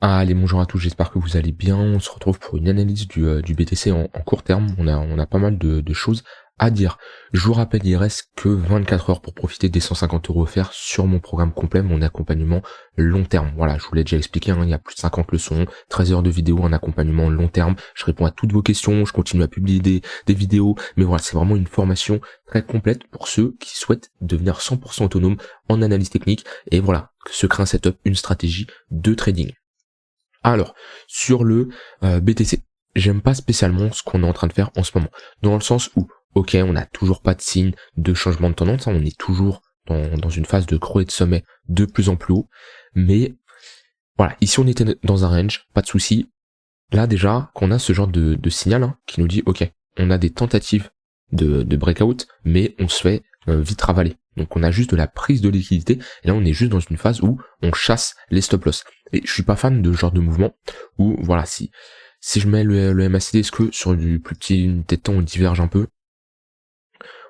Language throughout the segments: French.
Allez, bonjour à tous, j'espère que vous allez bien. On se retrouve pour une analyse du BTC en court terme. On a pas mal de choses à dire. Je vous rappelle, il reste que 24 heures pour profiter des 150 € offerts sur mon programme complet, mon accompagnement long terme. Voilà, je vous l'ai déjà expliqué, hein, il y a plus de 50 leçons, 13 heures de vidéo, un accompagnement long terme. Je réponds à toutes vos questions, je continue à publier des vidéos, mais voilà, c'est vraiment une formation très complète pour ceux qui souhaitent devenir 100% autonome en analyse technique et voilà, se créer un setup, une stratégie de trading. Alors, sur le BTC, j'aime pas spécialement ce qu'on est en train de faire en ce moment, dans le sens où, ok, on n'a toujours pas de signe de changement de tendance, hein, on est toujours dans une phase de creux et de sommet de plus en plus haut, mais voilà, ici on était dans un range, pas de souci. Là déjà, qu'on a ce genre de signal hein, qui nous dit, ok, on a des tentatives de breakout, mais on se fait vite ravaler. Donc on a juste de la prise de liquidité, et là on est juste dans une phase où on chasse les stop loss. Et je suis pas fan de ce genre de mouvement où, voilà, si je mets le MACD, est-ce que sur du plus petit unité de temps on diverge un peu?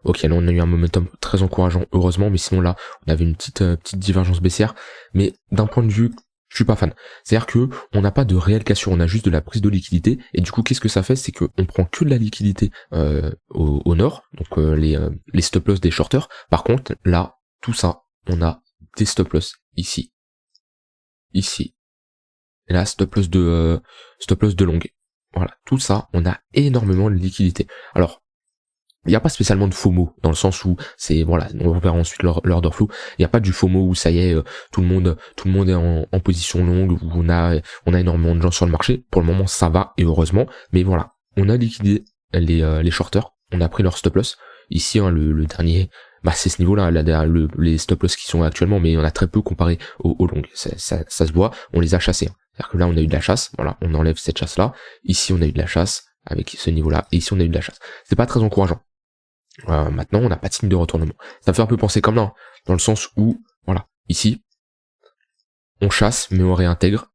Ok, là on a eu un momentum très encourageant, heureusement, mais sinon là on avait une petite divergence baissière, mais d'un point de vue, je suis pas fan. C'est-à-dire que on n'a pas de réelle cassure, on a juste de la prise de liquidité, et du coup qu'est-ce que ça fait, c'est qu'on prend que de la liquidité au nord, donc les stop loss des shorters. Par contre là, tout ça, on a des stop loss ici, et là stop loss de longue. Voilà, tout ça, on a énormément de liquidité. Alors, il n'y a pas spécialement de FOMO, dans le sens où c'est, voilà, on verra ensuite l'order flow, il n'y a pas du FOMO où ça y est, tout le monde est en position longue, où on a énormément de gens sur le marché. Pour le moment, ça va, et heureusement, mais voilà, on a liquidé les shorters, on a pris leur stop loss. Ici, hein, le dernier, bah c'est ce niveau-là, les stop loss qui sont actuellement, mais il y en a très peu comparé aux longues. Ça se voit, on les a chassés. Hein. C'est-à-dire que là, on a eu de la chasse, voilà, on enlève cette chasse-là. Ici, on a eu de la chasse avec ce niveau-là, et ici, on a eu de la chasse. C'est pas très encourageant. Maintenant, on n'a pas de signe de retournement. Ça me fait un peu penser comme là, hein, dans le sens où, voilà, ici, on chasse, mais on réintègre.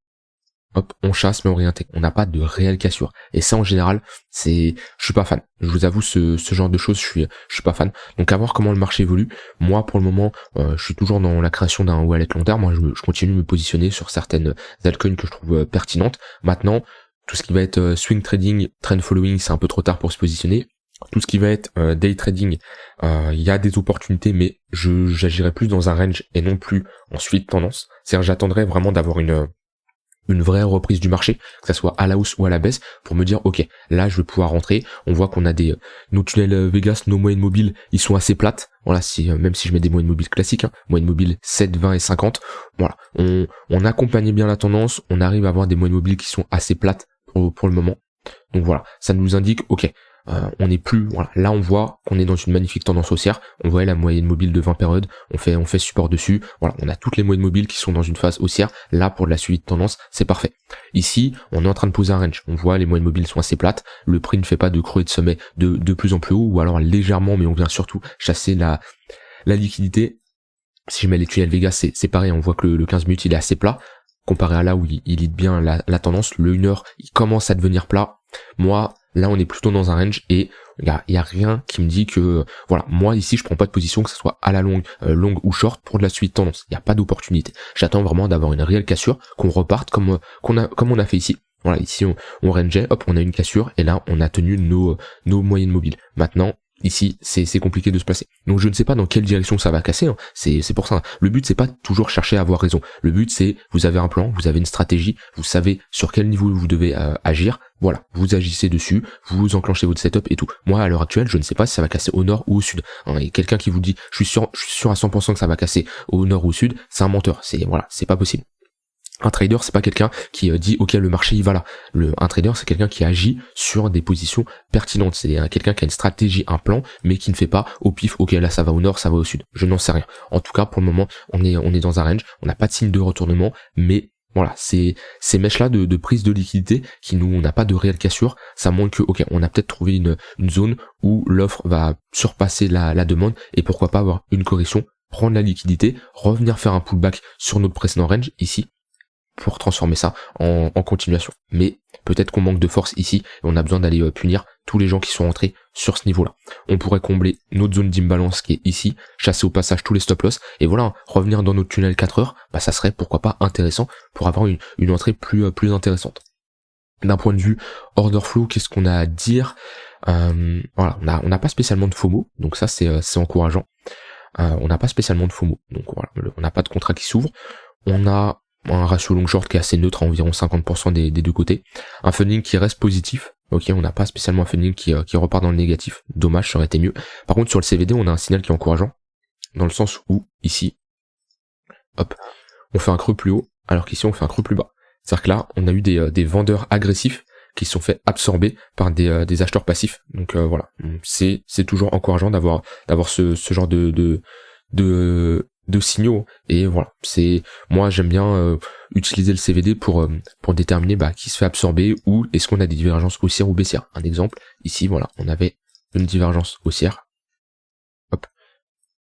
Hop, on chasse, mais on réintègre. On n'a pas de réelle cassure. Et ça, en général, je suis pas fan. Je vous avoue, ce genre de choses, je suis pas fan. Donc, à voir comment le marché évolue. Moi, pour le moment, je suis toujours dans la création d'un wallet long terme. Moi, je continue de me positionner sur certaines altcoins que je trouve pertinentes. Maintenant, tout ce qui va être swing trading, trend following, c'est un peu trop tard pour se positionner. Tout ce qui va être day trading, il y a des opportunités, mais j'agirai plus dans un range et non plus en suivi de tendance. C'est-à-dire j'attendrai vraiment d'avoir une vraie reprise du marché, que ça soit à la hausse ou à la baisse, pour me dire ok, là je vais pouvoir rentrer. On voit qu'on a nos tunnels Vegas, nos moyennes mobiles, ils sont assez plates. Voilà, même si je mets des moyennes mobiles classiques, hein, moyennes mobiles 7, 20 et 50, voilà, on accompagne bien la tendance, on arrive à avoir des moyennes mobiles qui sont assez plates pour le moment. Donc voilà, ça nous indique ok. On n'est plus, voilà, là on voit qu'on est dans une magnifique tendance haussière, on voit la moyenne mobile de 20 périodes, on fait support dessus, voilà, on a toutes les moyennes mobiles qui sont dans une phase haussière, là pour de la suivi de tendance, c'est parfait. Ici, on est en train de poser un range, on voit les moyennes mobiles sont assez plates, le prix ne fait pas de creux et de sommet de plus en plus haut, ou alors légèrement, mais on vient surtout chasser la liquidité. Si je mets les tunnels Vegas, c'est pareil, on voit que le 15 minutes il est assez plat, comparé à là où il lead bien la tendance, le 1 heure il commence à devenir plat. Moi, là on est plutôt dans un range et il y a rien qui me dit que voilà, moi ici je prends pas de position, que ce soit à la longue ou short pour de la suite de tendance. Il y a pas d'opportunité. J'attends vraiment d'avoir une réelle cassure, qu'on reparte comme on a fait ici. Voilà, ici on rangeait, hop, on a une cassure et là on a tenu nos moyennes mobiles. Maintenant, ici, c'est compliqué de se placer. Donc je ne sais pas dans quelle direction ça va casser, hein. C'est pour ça. Le but c'est pas toujours chercher à avoir raison. Le but c'est, vous avez un plan, vous avez une stratégie, vous savez sur quel niveau vous devez agir. Voilà, vous agissez dessus, vous enclenchez votre setup et tout. Moi à l'heure actuelle, je ne sais pas si ça va casser au nord ou au sud. Hein, et quelqu'un qui vous dit, je suis sûr à 100% que ça va casser au nord ou au sud, c'est un menteur. C'est pas possible. Un trader, c'est pas quelqu'un qui dit ok, le marché il va là. Un trader, c'est quelqu'un qui agit sur des positions pertinentes. C'est quelqu'un qui a une stratégie, un plan, mais qui ne fait pas au pif ok, là ça va au nord, ça va au sud. Je n'en sais rien. En tout cas, pour le moment, on est dans un range, on n'a pas de signe de retournement, mais voilà, ces mèches-là de prise de liquidité on n'a pas de réelle cassure, ça montre que ok, on a peut-être trouvé une zone où l'offre va surpasser la demande, et pourquoi pas avoir une correction, prendre la liquidité, revenir faire un pullback sur notre précédent range ici, pour transformer ça en continuation. Mais peut-être qu'on manque de force ici, et on a besoin d'aller punir tous les gens qui sont rentrés sur ce niveau-là. On pourrait combler notre zone d'imbalance qui est ici, chasser au passage tous les stop-loss, et voilà, revenir dans notre tunnel 4 heures, bah ça serait pourquoi pas intéressant pour avoir une entrée plus intéressante. D'un point de vue order flow, qu'est-ce qu'on a à dire? Voilà, on n'a pas spécialement de FOMO, donc ça c'est encourageant. On n'a pas spécialement de FOMO, donc voilà, on n'a pas de contrat qui s'ouvre. On a un ratio long short qui est assez neutre à environ 50% des deux côtés. Un funding qui reste positif. Ok, on n'a pas spécialement un funding qui repart dans le négatif. Dommage, ça aurait été mieux. Par contre, sur le CVD, on a un signal qui est encourageant. Dans le sens où, ici, hop, on fait un creux plus haut, alors qu'ici, on fait un creux plus bas. C'est-à-dire que là, on a eu des vendeurs agressifs qui se sont fait absorber par des acheteurs passifs. Donc voilà, c'est toujours encourageant d'avoir ce genre de signaux, et voilà, moi j'aime bien utiliser le CVD pour déterminer qui se fait absorber, ou est-ce qu'on a des divergences haussières ou baissières. Un exemple, ici voilà, on avait une divergence haussière, hop,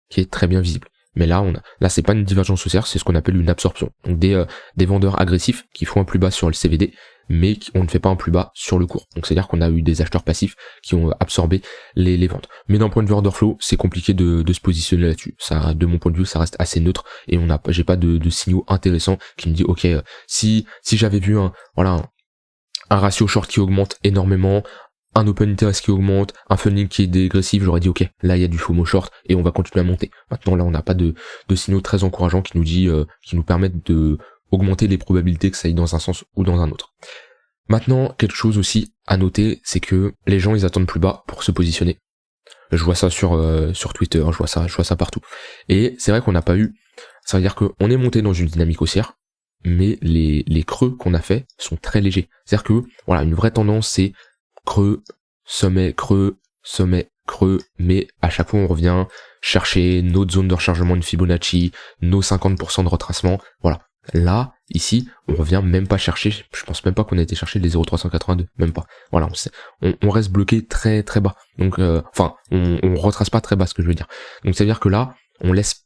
qui est très bien visible. Mais là, c'est pas une divergence haussière, c'est ce qu'on appelle une absorption. Donc des vendeurs agressifs qui font un plus bas sur le CVD, mais on ne fait pas un plus bas sur le cours. Donc c'est-à-dire qu'on a eu des acheteurs passifs qui ont absorbé les ventes. Mais d'un point de vue order flow, c'est compliqué de se positionner là-dessus. Ça, de mon point de vue, ça reste assez neutre, et j'ai pas de signaux intéressants qui me dit ok, si j'avais vu un ratio short qui augmente énormément, un open interest qui augmente, un funding qui est dégressif, j'aurais dit ok, là il y a du FOMO short et on va continuer à monter. Maintenant là on n'a pas de signaux très encourageants qui nous permettent de augmenter les probabilités que ça aille dans un sens ou dans un autre. Maintenant, quelque chose aussi à noter, c'est que les gens ils attendent plus bas pour se positionner. Je vois ça sur Twitter, je vois ça partout. Et c'est vrai qu'on n'a pas eu, ça veut dire qu'on est monté dans une dynamique haussière, mais les creux qu'on a fait sont très légers. C'est-à-dire que voilà, une vraie tendance c'est creux, sommet, mais à chaque fois on revient chercher notre zone de rechargement de Fibonacci, nos 50% de retracement, voilà. Là, ici, on revient même pas chercher, je pense même pas qu'on a été chercher les 0,382, même pas. Voilà, on reste bloqué très très bas. Donc, on retrace pas très bas, ce que je veux dire. Donc ça veut dire que là, on laisse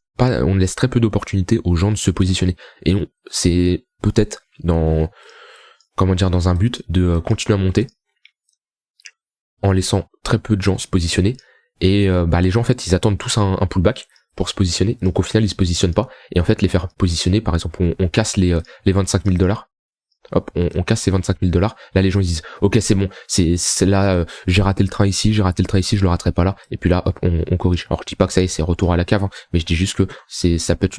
très peu d'opportunités aux gens de se positionner. Et c'est peut-être dans un but de continuer à monter, en laissant très peu de gens se positionner, et les gens en fait ils attendent tous un pullback pour se positionner, donc au final ils se positionnent pas, et en fait les faire positionner, par exemple on casse les 25 000 $, hop, on casse ces 25 000 $, là les gens ils disent ok c'est bon, c'est là, j'ai raté le train ici, je le raterai pas là, et puis là hop on corrige. Alors je dis pas que ça y est c'est retour à la cave, hein, mais je dis juste que ça peut être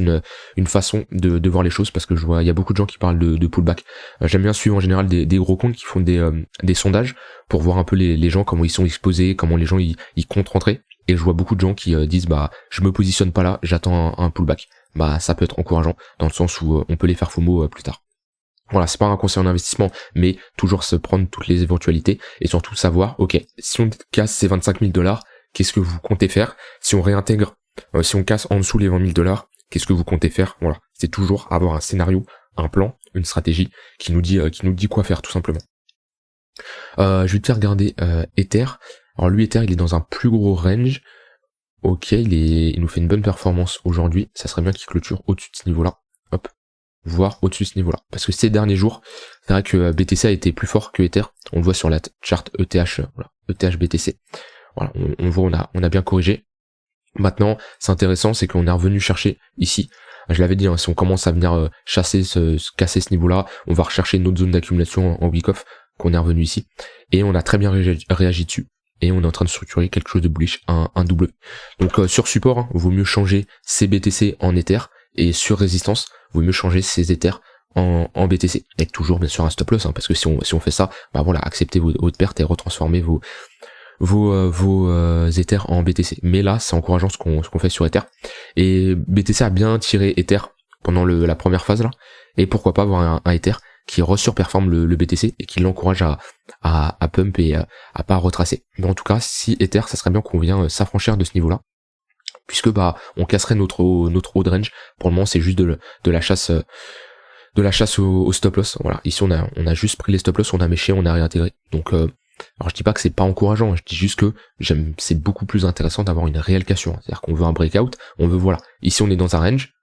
une façon de voir les choses, parce que je vois il y a beaucoup de gens qui parlent de pullback. J'aime bien suivre en général des gros comptes qui font des sondages pour voir un peu les gens, comment ils sont exposés, comment les gens ils comptent rentrer, et je vois beaucoup de gens qui disent je me positionne pas là, j'attends un pullback. Ça peut être encourageant dans le sens où on peut les faire FOMO plus tard. Voilà, c'est pas un conseil en investissement, mais toujours se prendre toutes les éventualités, et surtout savoir, ok, si on casse ces 25 000 $, qu'est-ce que vous comptez faire? Si on réintègre, si on casse en dessous les 20 000 $, qu'est-ce que vous comptez faire? Voilà, c'est toujours avoir un scénario, un plan, une stratégie qui nous dit quoi faire tout simplement. Je vais te faire regarder Ether. Alors lui, Ether, il est dans un plus gros range. Ok, il nous fait une bonne performance aujourd'hui. Ça serait bien qu'il clôture au-dessus de ce niveau-là. Hop, voire au-dessus de ce niveau-là. Parce que ces derniers jours, c'est vrai que BTC a été plus fort que Ether. On le voit sur la charte ETH, voilà, ETH BTC. Voilà, on voit, on a bien corrigé. Maintenant, c'est intéressant, c'est qu'on est revenu chercher ici. Je l'avais dit, hein, si on commence à venir casser ce niveau-là, on va rechercher une autre zone d'accumulation en week-off, qu'on est revenu ici. Et on a très bien réagi dessus. Et on est en train de structurer quelque chose de bullish, un W. Donc sur support, hein, vaut mieux changer ces BTC en Ether, et sur résistance, vaut mieux changer ces Ethers en BTC. Avec toujours bien sûr un stop loss, hein, parce que si on fait ça, voilà, acceptez vos pertes et retransformez vos Ethers en BTC. Mais là, c'est encourageant ce qu'on fait sur Ether. Et BTC a bien tiré Ether pendant la première phase là, et pourquoi pas avoir un Ether qui resurperforme le BTC et qui l'encourage à pump et à pas retracer. Mais en tout cas, si Ether, ça serait bien qu'on vienne s'affranchir de ce niveau-là, puisque on casserait notre haut de range. Pour le moment, c'est juste de la chasse au stop loss. Voilà, ici on a juste pris les stop loss, on a méché, on a réintégré. Donc alors je dis pas que c'est pas encourageant, je dis juste que c'est beaucoup plus intéressant d'avoir une réelle cassure. C'est-à-dire qu'on veut un breakout, on veut, voilà, ici on est dans un range,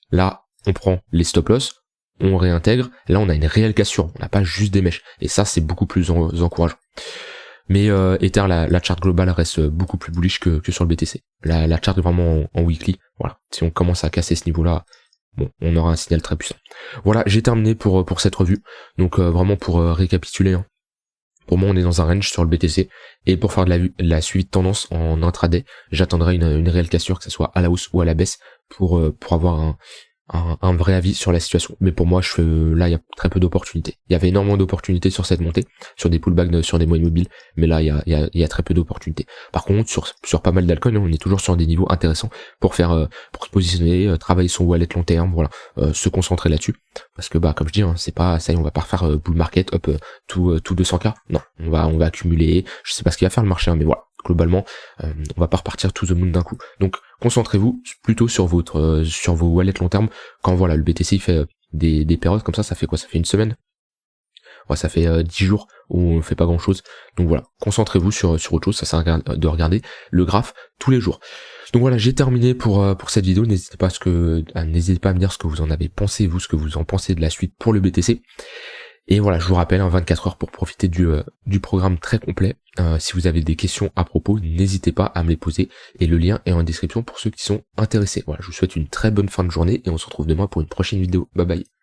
là on prend les stop loss, on réintègre, là on a une réelle cassure, on n'a pas juste des mèches, et ça c'est beaucoup plus encourageant. Mais Ether, la chart globale reste beaucoup plus bullish que sur le BTC. La chart vraiment en weekly, voilà. Si on commence à casser ce niveau-là, bon, on aura un signal très puissant. Voilà, j'ai terminé pour cette revue. Donc vraiment pour récapituler, hein. Pour moi, on est dans un range sur le BTC, et pour faire de la suivi de tendance en intraday, j'attendrai une réelle cassure, que ce soit à la hausse ou à la baisse, pour avoir un vrai avis sur la situation. Mais pour moi, là, il y a très peu d'opportunités. Il y avait énormément d'opportunités sur cette montée, sur des pullbacks, sur des mois immobiles, mais là, il y a très peu d'opportunités. Par contre, sur pas mal d'alcool, on est toujours sur des niveaux intéressants pour pour se positionner, travailler son wallet long terme, voilà, se concentrer là-dessus. Parce que, comme je dis, hein, c'est pas, ça y est, on va pas refaire bull market, hop, tout 200K. Non, on va accumuler. Je sais pas ce qu'il va faire le marché, hein, mais voilà. Globalement, on va pas repartir to the moon d'un coup. Donc concentrez-vous plutôt sur vos wallets long terme. Quand voilà, le BTC il fait des périodes comme ça fait quoi? Ça fait une semaine. Ouais, ça fait 10 jours où on fait pas grand chose. Donc voilà, concentrez-vous sur autre chose. Ça sert de regarder le graphe tous les jours. Donc voilà, j'ai terminé pour cette vidéo. N'hésitez pas à me dire ce que vous en avez pensé, vous, ce que vous en pensez de la suite pour le BTC. Et voilà, je vous rappelle, 24 heures pour profiter du programme très complet. Si vous avez des questions à propos, n'hésitez pas à me les poser. Et le lien est en description pour ceux qui sont intéressés. Voilà, je vous souhaite une très bonne fin de journée et on se retrouve demain pour une prochaine vidéo. Bye bye.